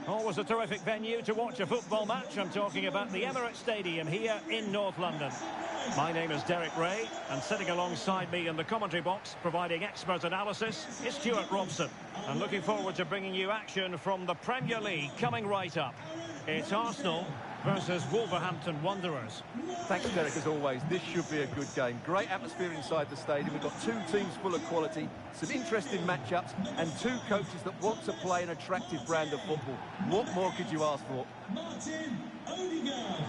Always a terrific venue to watch a football match. I'm talking about the Emirates Stadium here in North London. My name is Derek Ray, and sitting alongside me in the commentary box, providing expert analysis, is Stuart Robson. And looking forward to bringing you action from the Premier League coming right up. It's Arsenal versus Wolverhampton Wanderers. Thanks, Derek, as always. This should be a good game. Great atmosphere inside the stadium. We've got two teams full of quality, some interesting matchups, and two coaches that want to play an attractive brand of football. What more could you ask for? Martin Odegaard,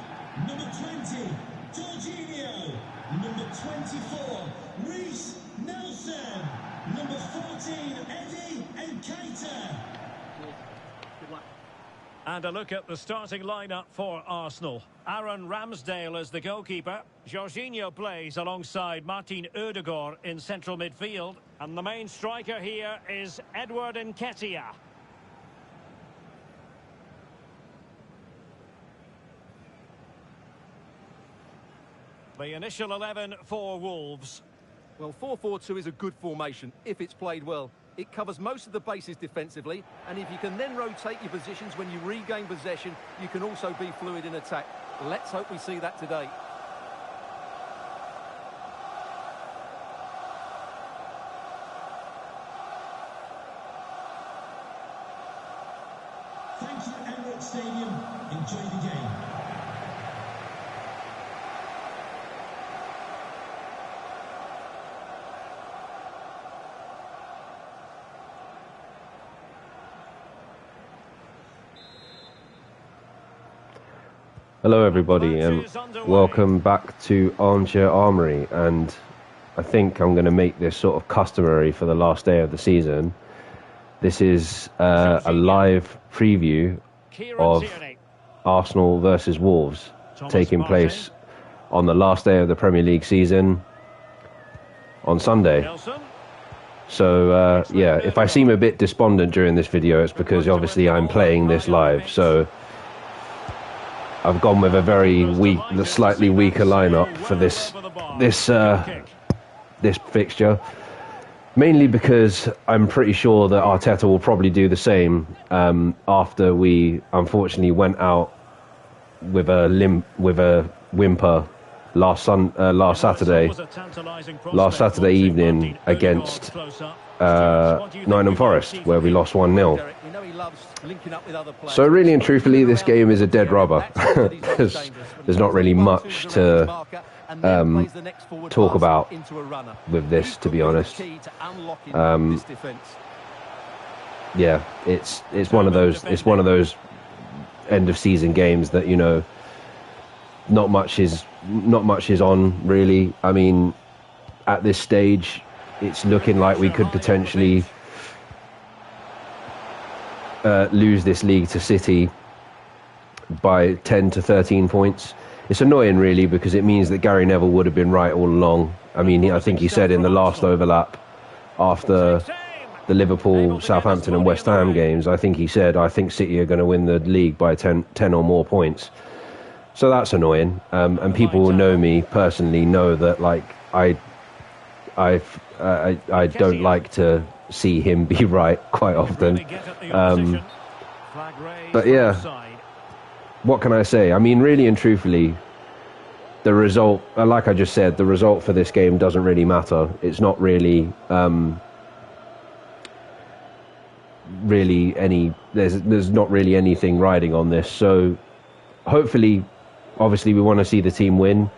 number 20, Jorginho, number 24, Reece Nelson, number 14, Eddie Nketiah. And a look at the starting lineup for Arsenal. Aaron Ramsdale is the goalkeeper. Jorginho plays alongside Martin Odegaard in central midfield. And the main striker here is Edward Nketiah. The initial 11 for Wolves. Well, 4-4-2 is a good formation if it's played well. It covers most of the bases defensively, and if you can then rotate your positions when you regain possession, you can also be fluid in attack. Let's hope we see that today. Thank you, Emirates Stadium. Enjoy the game. Hello everybody and welcome back to Armchair Armory, and I think I'm going to make this sort of customary for the last day of the season. This is a live preview of Arsenal versus Wolves taking place on the last day of the Premier League season on Sunday. So yeah, if I seem a bit despondent during this video, it's because obviously I'm playing this live, so I've gone with a very weak, slightly weaker lineup for this fixture. Mainly because I'm pretty sure that Arteta will probably do the same after we unfortunately went out with a whimper last Saturday evening against Nottingham Forest, where we lost 1-0. So really and truthfully, this game is a dead rubber. There's not really much to talk about with this, to be honest. Yeah, it's one of those end of season games that, you know, not much is on really. I mean, at this stage, it's looking like we could potentially lose this league to City by 10 to 13 points. It's annoying really, because it means that Gary Neville would have been right all along. I mean, I think he said in the last overlap after the Liverpool, Southampton and West Ham games, I think he said, I think City are going to win the league by 10 or more points. So that's annoying. And people who know me personally know that, like, I don't like to see him be right quite often. But yeah, what can I say? I mean, really and truthfully, the result, like I just said, the result for this game doesn't really matter. It's not really there's not really anything riding on this. So hopefully, obviously, we want to see the team win,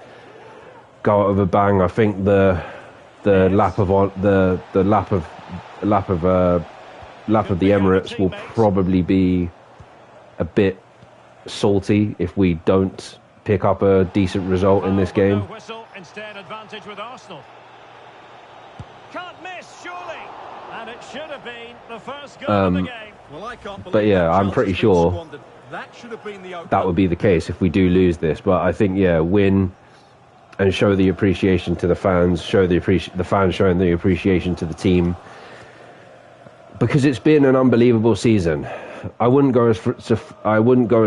go out with a bang. I think the lap of the Emirates will probably be a bit salty if we don't pick up a decent result in this game. Instead, advantage with Arsenal. Can't miss, surely. And it should have been the first goal of the game. But yeah, I'm pretty sure that would be the case if we do lose this. But I think, yeah, win and show the appreciation to the fans, the fans showing the appreciation to the team, because it's been an unbelievable season. I wouldn't go as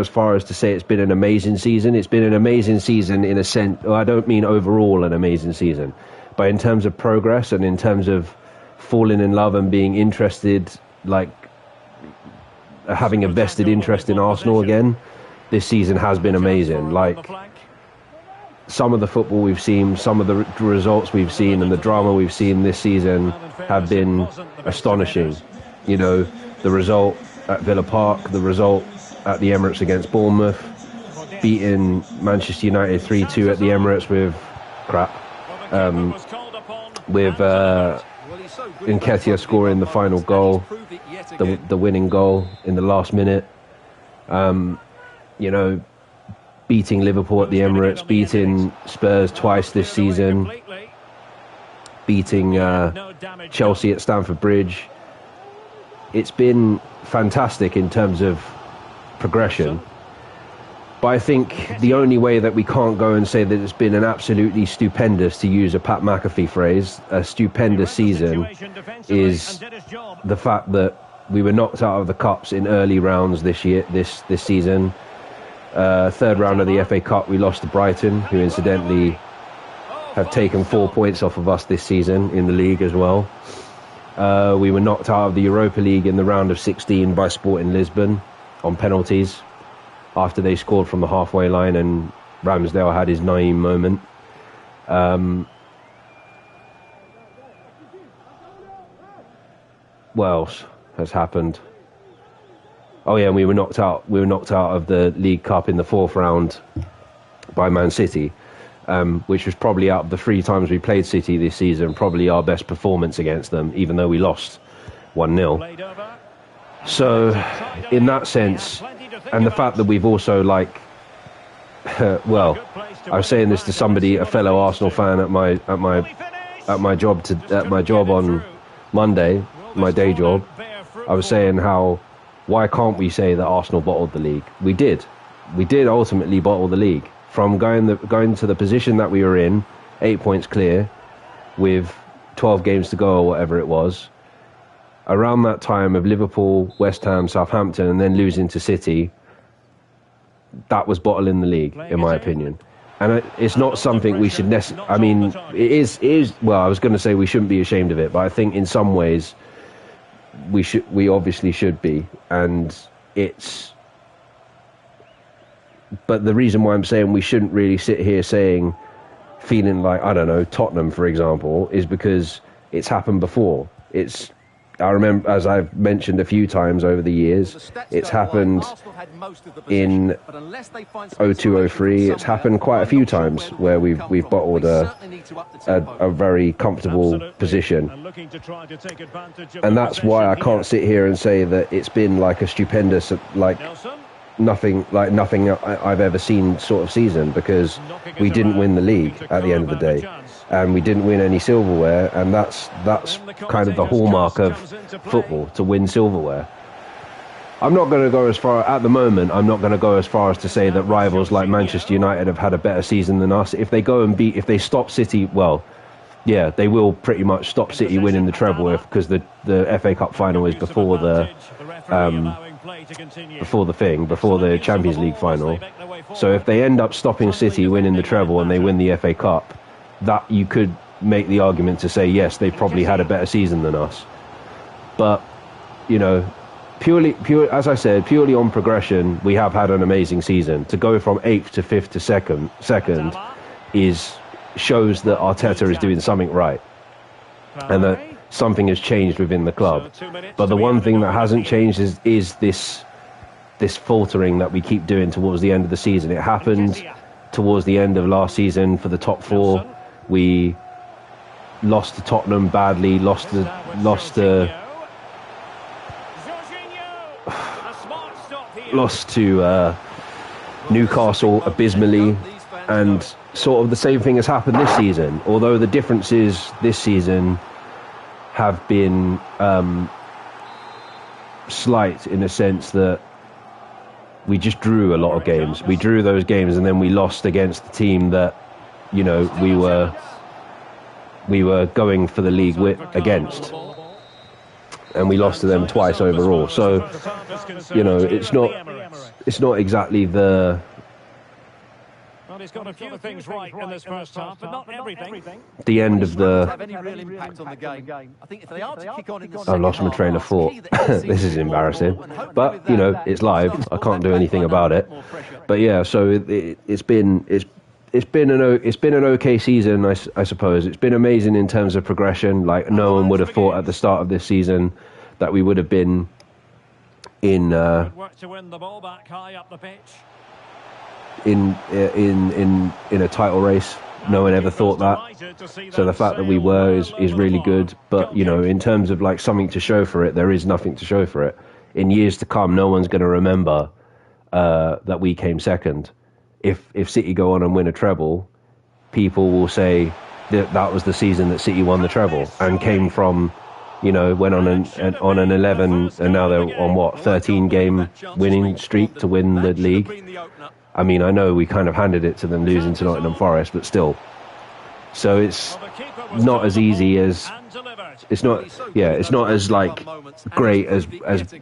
far as to say it's been an amazing season. It's been an amazing season in a sense. I don't mean overall an amazing season, but in terms of progress and in terms of falling in love and being interested, like having a vested interest in Arsenal again. This season has been amazing. Like, some of the football we've seen, some of the results we've seen, and the drama we've seen this season have been astonishing. You know, the result at Villa Park, the result at the Emirates against Bournemouth, beating Manchester United 3-2 at the Emirates with Nketiah scoring the final goal, the winning goal in the last minute. You know, beating Liverpool at the Emirates, beating Spurs twice this season, beating Chelsea at Stamford Bridge. It's been fantastic in terms of progression. But I think the only way that we can't go and say that it's been an absolutely stupendous, to use a Pat McAfee phrase, a stupendous season, is the fact that we were knocked out of the cups in early rounds this season. Third round of the FA Cup, we lost to Brighton, who incidentally have taken 4 points off of us this season in the league as well. We were knocked out of the Europa League in the round of 16 by Sporting Lisbon on penalties, after they scored from the halfway line and Ramsdale had his Naeem moment. What else has happened? Oh yeah, and we were knocked out of the League Cup in the fourth round by Man City, which was probably, out of the 3 times we played City this season, probably our best performance against them, even though we lost 1-0. So in that sense, and the fact that we've also, like, well, I was saying this to somebody, a fellow Arsenal fan, at my job on Monday, my day job. I was saying how, why can't we say that Arsenal bottled the league? We did ultimately bottle the league, from going to the position that we were in, 8 points clear, with 12 games to go or whatever it was. Around that time of Liverpool, West Ham, Southampton, and then losing to City, that was bottling the league, in my opinion. And it's not something we should necessarily... I mean, it is... Well, I was going to say we shouldn't be ashamed of it, but I think in some ways we obviously should be. And it's... But the reason why I'm saying we shouldn't really sit here feeling like, I don't know, Tottenham, for example, is because it's happened before. I remember, as I've mentioned a few times over the years, it's happened in 02-03. It's happened quite a few times where we've bottled a very comfortable position, and that's why I can't sit here and say that it's been like a stupendous, like nothing I've ever seen sort of season, because we didn't win the league at the end of the day. And we didn't win any silverware, and that's kind of the hallmark of football, to win silverware. I'm not going to go as far, at the moment, I'm not going to go as far as to say that rivals like Manchester United have had a better season than us. If they stop City, well, yeah, they will pretty much stop City winning the treble, because the FA Cup final is before the Champions League final. So if they end up stopping City winning the treble and they win the FA Cup, that you could make the argument to say, yes, they probably had a better season than us. But, you know, purely, as I said, purely on progression, we have had an amazing season. To go from 8th to 5th to second shows that Arteta is doing something right, and that something has changed within the club. But the one thing that hasn't changed is this faltering that we keep doing towards the end of the season. It happened towards the end of last season for the top 4. We lost to Tottenham badly, lost to Newcastle abysmally, and sort of the same thing has happened this season, although the differences this season have been slight, in a sense that we just drew a lot of games. We drew those games, and then we lost against the team that, you know, we were going for the league against, and we lost to them twice overall. So, you know, it's not exactly the Well, he's got a few things right in this first half, but not everything. The end of Have the... any real impact on the game? I think if they are to kick on in the I lost my train of thought. This is embarrassing. But, you know, it's live. I can't do anything about it. But yeah, so it's been an okay season, I suppose. It's been amazing in terms of progression. Like, no one would have thought at the start of this season that we would have been in Work to win the ball back high up the pitch. in a title race. No one ever thought that. So the fact that we were is really good. But, you know, in terms of like something to show for it, there is nothing to show for it. In years to come, no one's going to remember that we came second. If City go on and win a treble, people will say that was the season that City won the treble and came from, you know, went on an 11 and now they're on what, 13 game winning streak to win the league. I mean, I know we kind of handed it to them losing to Nottingham Forest, but still. So it's not as easy as it's not as like great as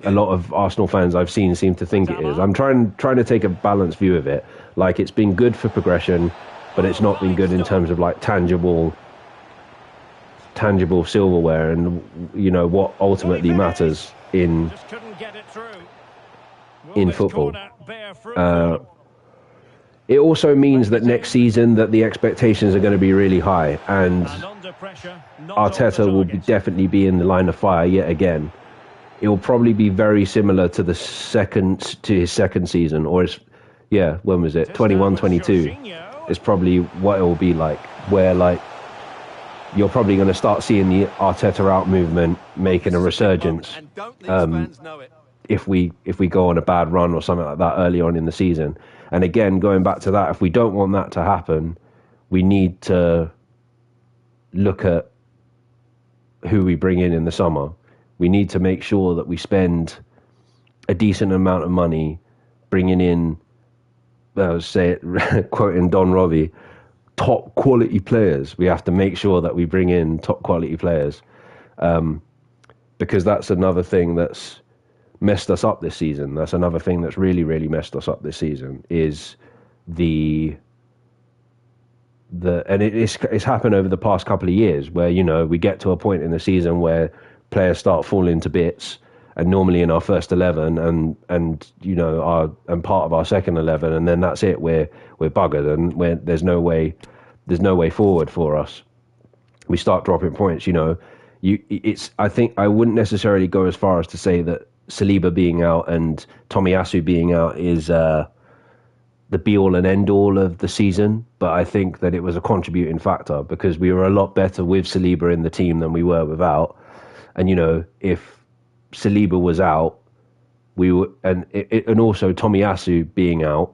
a lot of Arsenal fans I've seen seem to think it is. I'm trying to take a balanced view of it. Like, it's been good for progression, but it's not been good in terms of like tangible silverware and, you know, what ultimately matters in football. It also means that next season that the expectations are going to be really high, and Arteta will definitely be in the line of fire yet again. It will probably be very similar to his second season, or when was it? 21-22 is probably what it will be like, where like you're probably going to start seeing the Arteta out movement making a resurgence if we go on a bad run or something like that early on in the season. And again, going back to that, if we don't want that to happen, we need to look at who we bring in the summer. We need to make sure that we spend a decent amount of money bringing in, quoting Don Robbie, top quality players. We have to make sure that we bring in top quality players, because that's another thing that's messed us up this season. That's another thing that's really, really messed us up this season is and it's happened over the past couple of years where, you know, we get to a point in the season where players start falling to bits, and normally in our first 11 and you know and part of our second 11, and then that's it. We're buggered, and there's no way forward for us. We start dropping points. You know, I think I wouldn't necessarily go as far as to say that Saliba being out and Tomiyasu being out is the be-all and end-all of the season, but I think that it was a contributing factor because we were a lot better with Saliba in the team than we were without. And, you know, if Saliba was out, and also Tomiyasu being out,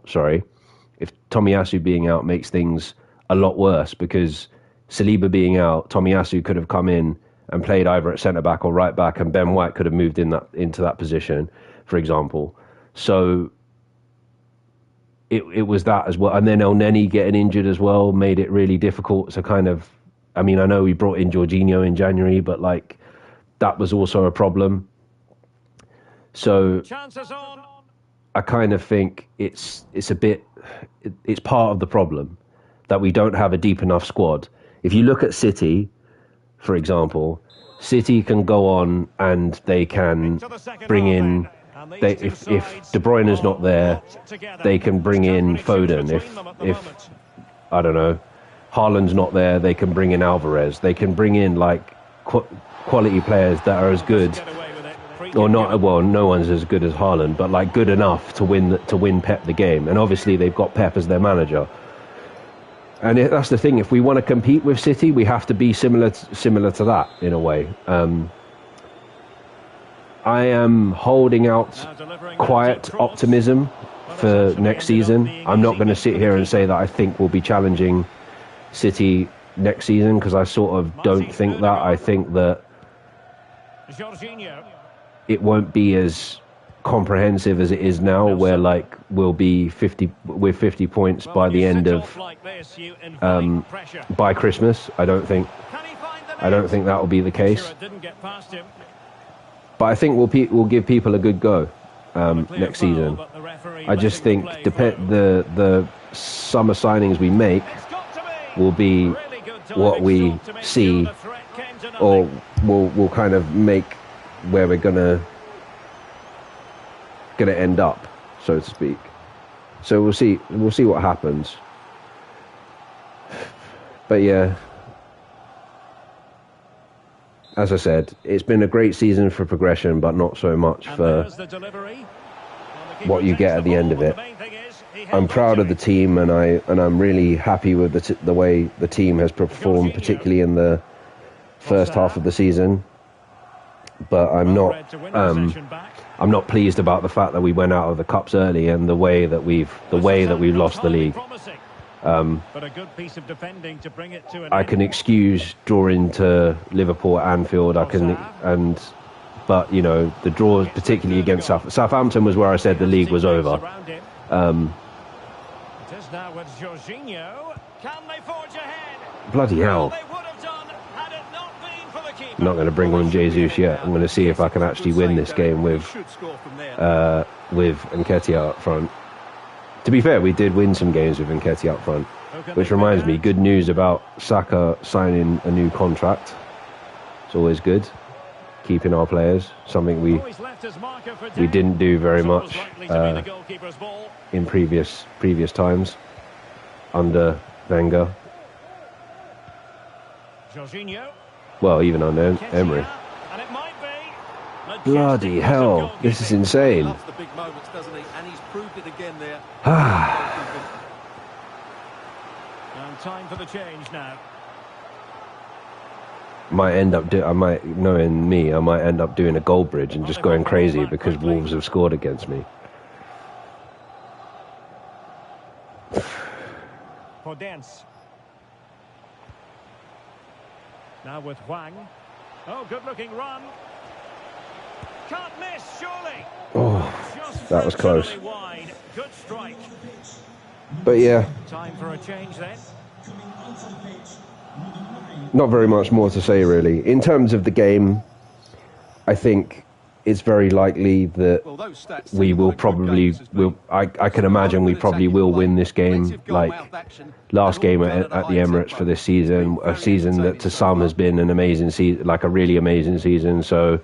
if Tomiyasu being out makes things a lot worse, because Saliba being out, Tomiyasu could have come in and played either at centre-back or right-back, and Ben White could have moved into that position, for example. So it was that as well. And then El Neni getting injured as well made it really difficult to kind of... I mean, I know we brought in Jorginho in January, but, like, that was also a problem. So I kind of think it's part of the problem that we don't have a deep enough squad. If you look at City, for example, City can go on and they can bring in... If De Bruyne's not there, they can bring in Foden. If I don't know, Haaland's not there, they can bring in Alvarez. They can bring in like quality players that are as good, or not. Well, no one's as good as Haaland, but like good enough to win Pep the game. And obviously they've got Pep as their manager. And that's the thing. If we want to compete with City, we have to be similar to that in a way. I am holding out quiet optimism for next season. I'm not going to sit here and say that I think we'll be challenging City next season, because I sort of don't think that. I think that it won't be as comprehensive as it is now, where like we'll be 50 points by the end of by Christmas. I don't think that will be the case. But I think we'll give people a good go. next season. I just think the summer signings we make will be what we see, or will kind of make where we're gonna end up, so to speak. So we'll see what happens. But yeah, as I said, it's been a great season for progression, but not so much for what you get at the end of it. I'm proud of the team, and I'm really happy with the way the team has performed, particularly in the first half of the season. But I'm not pleased about the fact that we went out of the cups early and the way that we've lost the league. I can excuse drawing to Liverpool at Anfield. But you know, the draws, particularly against Southampton, was where I said the league was over. Bloody hell! I'm not going to bring on Jesus yet. I'm going to see if I can actually win this game with Nketiah up front. To be fair, we did win some games with Nketiah up front, which reminds me, good news about Saka signing a new contract. It's always good, keeping our players, something we didn't do very much in previous times under Wenger. Well, even under Emery. Bloody hell, this is insane. Time for the change now. Knowing me, I might end up doing a goal bridge and just going crazy because Wolves have scored against me. Podence. Now with Hwang. Oh, good-looking run. Can't miss, surely. Oh, that was close. Wide. Good strike. But yeah. Time for a change then. Not very much more to say, really. In terms of the game, I think it's very likely that we will probably I can imagine we probably will win this game, like last game at the Emirates for this season, a season that to some has been an amazing season, like a really amazing season. So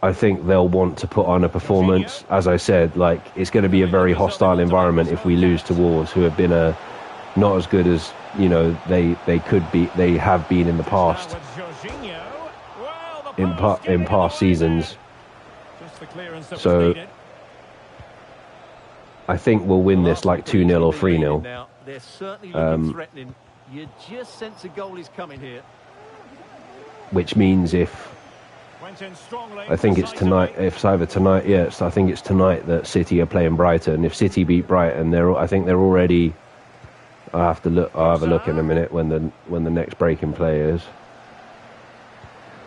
I think they'll want to put on a performance. As I said, like, it's going to be a very hostile environment if we lose to Wolves, who have been not as good as, you know, they have been in the past, in past seasons. So I think we'll win this like 2-0 or 3-0. They're certainly looking threatening. You just sense a goal is coming here. Which means I think it's tonight. If it's either tonight, yes, I think it's tonight that City are playing Brighton. If City beat Brighton, I think they're already. I'll have a look in a minute when the next break in play is.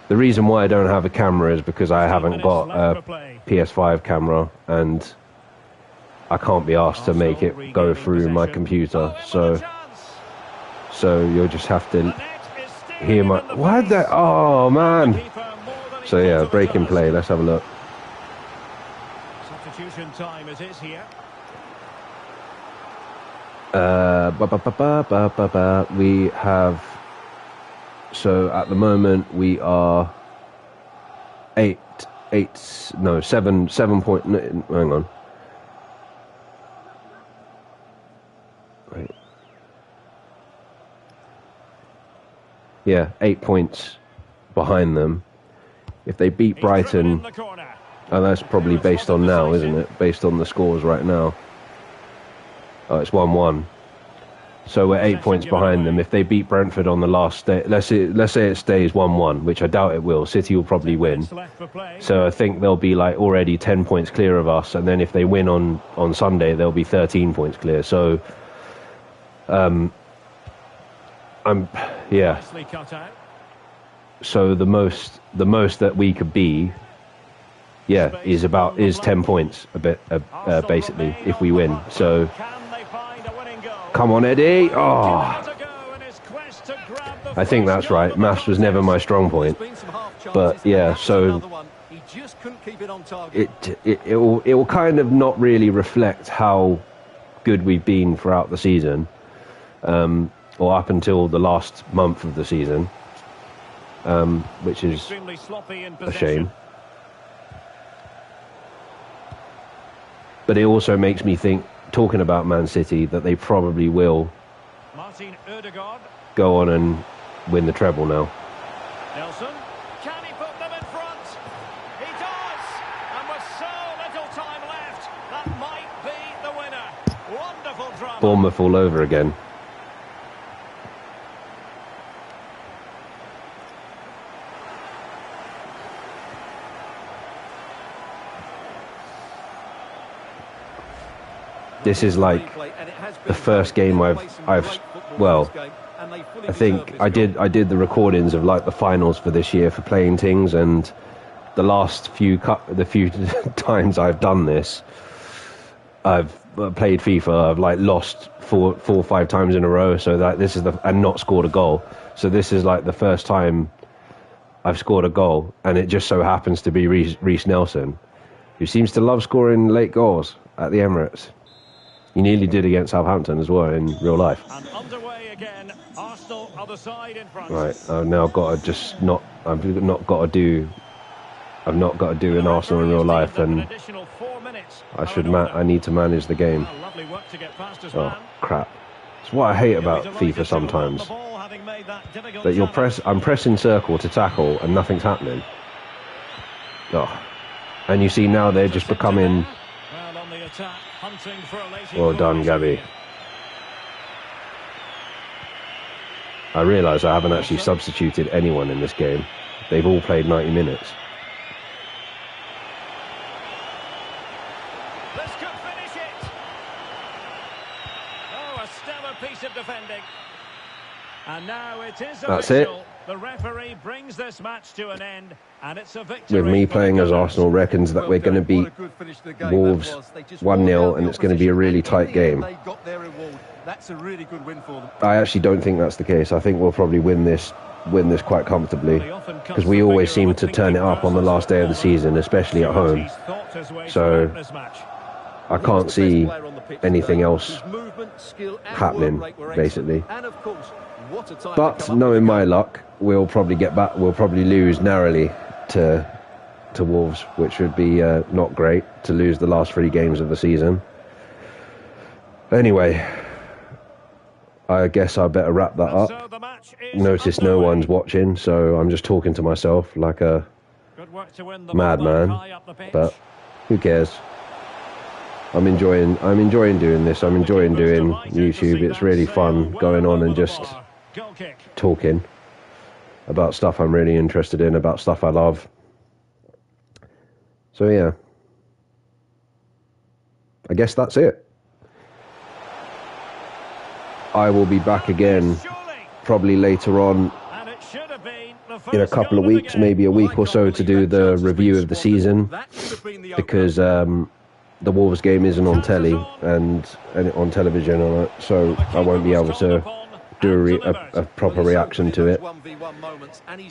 The reason why I don't have a camera is because I haven't got a PS5 camera and I can't be asked to make it go through my computer. So you'll just have to hear my. What the? Oh man. So yeah, break in play. Let's have a look. Substitution time it is here. We have. So at the moment we are 7 point. Hang on. Wait. Yeah, 8 points behind them. If they beat Brighton, that's probably based on now, isn't it? Based on the scores right now. Oh, it's 1-1. So we're 8 points behind them. If they beat Brentford on the last day, let's say it stays 1-1, which I doubt it will. City will probably win. So I think they'll be like already 10 points clear of us, and then if they win on Sunday, they'll be 13 points clear. So, yeah. So the most that we could be, is 10 points basically if we win. So. Come on, Eddie. Oh. I think that's right. Maths was never my strong point. But, yeah, so just couldn't keep it on target. it will kind of not really reflect how good we've been throughout the season, or up until the last month of the season, which is a shame. But it also makes me think, talking about Man City, that they probably will go on and win the treble now. Nelson, can he put them in front? He does! And with so little time left, that might be the winner. Wonderful drama. Bournemouth all over again. This is like the first game I think I did the recordings of like the finals for this year for Playing Things, and the last few times I've done this, I've played FIFA. I've like lost four or five times in a row. So that this is and not scored a goal. So this is like the first time I've scored a goal, and it just so happens to be Reece Nelson, who seems to love scoring late goals at the Emirates. He nearly did against Southampton as well in real life. And underway again. Arsenal other side in front. Right, I've now got to I've not got to do an Arsenal in real life, and I need to manage the game. Oh crap! It's what I hate about FIFA sometimes. That I'm pressing circle to tackle and nothing's happening. Oh, and you see now they're just becoming. Well done, Gabby. I realise I haven't actually substituted anyone in this game. They've all played 90 minutes. This could finish it. Oh, a stellar piece of defending. And now it is That's it. The referee brings this match to an end, and it's a victory. With me playing as Arsenal, reckons that we're going to beat Wolves 1-0, and it's going to be a really tight game. That's a really good win for them. I actually don't think that's the case. I think we'll probably win this quite comfortably, because we always seem to turn it up on the last day of the season, especially at home. So I can't see anything else happening, basically. But knowing my luck, we'll probably lose narrowly to Wolves, which would be not great to lose the last 3 games of the season. Anyway, I guess I better wrap that up. Notice no one's watching, so I'm just talking to myself like a madman. But who cares? I'm enjoying doing this. I'm enjoying doing YouTube. It's really fun going on and just talking about stuff I'm really interested in, about stuff I love. So yeah, I guess that's it. I will be back again probably later on in a couple of weeks, maybe a week or so, to do the review of the season, because the Wolves game isn't on telly and on television, so I won't be able to do a proper reaction to it.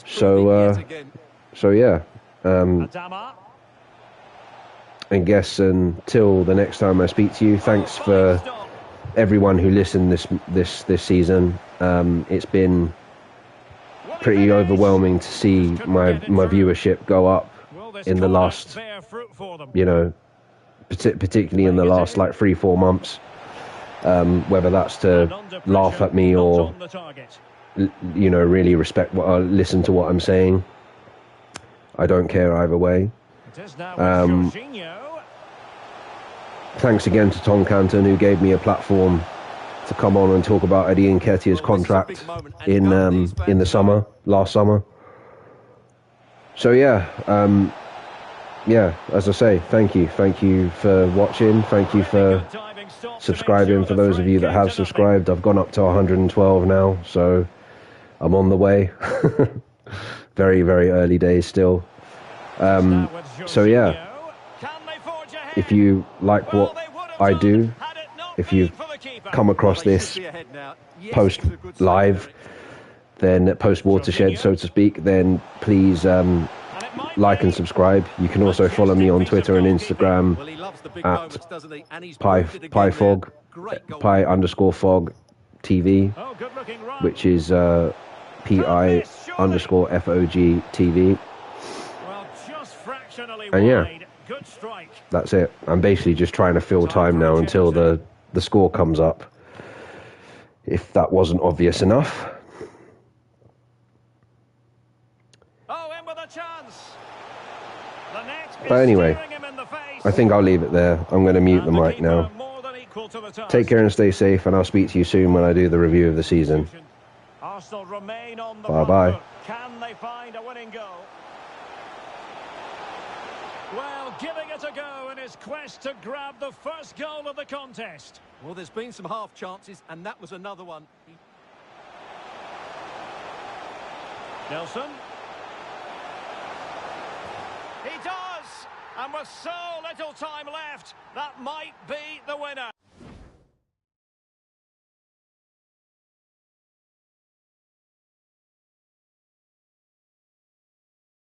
So yeah, I guess until the next time I speak to you, thanks for everyone who listened this season. It's been pretty overwhelming to see my viewership go up in the last, particularly in the last like 3-4 months. Whether that's to laugh at me or really respect listen to what I'm saying, I don't care either way. Thanks again to Tom Canton, who gave me a platform to come on and talk about Eddie Nketiah's contract in the last summer. So yeah, as I say, thank you for watching. Thank you for subscribing. For those of you that have subscribed, I've gone up to 112 now, so I'm on the way. Very, very early days still. So yeah, if you like what I do, if you've come across this post live, then post watershed, so to speak, then please like and subscribe. You can also follow me on Twitter and Instagram Well, he loves the big at moments, doesn't he? And he's proved it again there. PieFog, Great goal. Pie_Fog TV, Oh, good-looking run. which is PI_FOG TV. Well, just fractionally And yeah. wide. Good strike. That's it. I'm basically just trying to fill time now until the score comes up, if that wasn't obvious enough. Oh, in with a chance. The net is But anyway, staring him in the face. I think I'll leave it there. I'm going to mute the And mic keeper now. more than equal to the task. Take care and stay safe, and I'll speak to you soon when I do the review of the season. Arsenal remain on the Bye-bye. front foot. Can they find a winning goal? Well, giving it a go in his quest to grab the first goal of the contest. Well, there's been some half chances, and that was another one. Nelson. He does! And with so little time left, that might be the winner.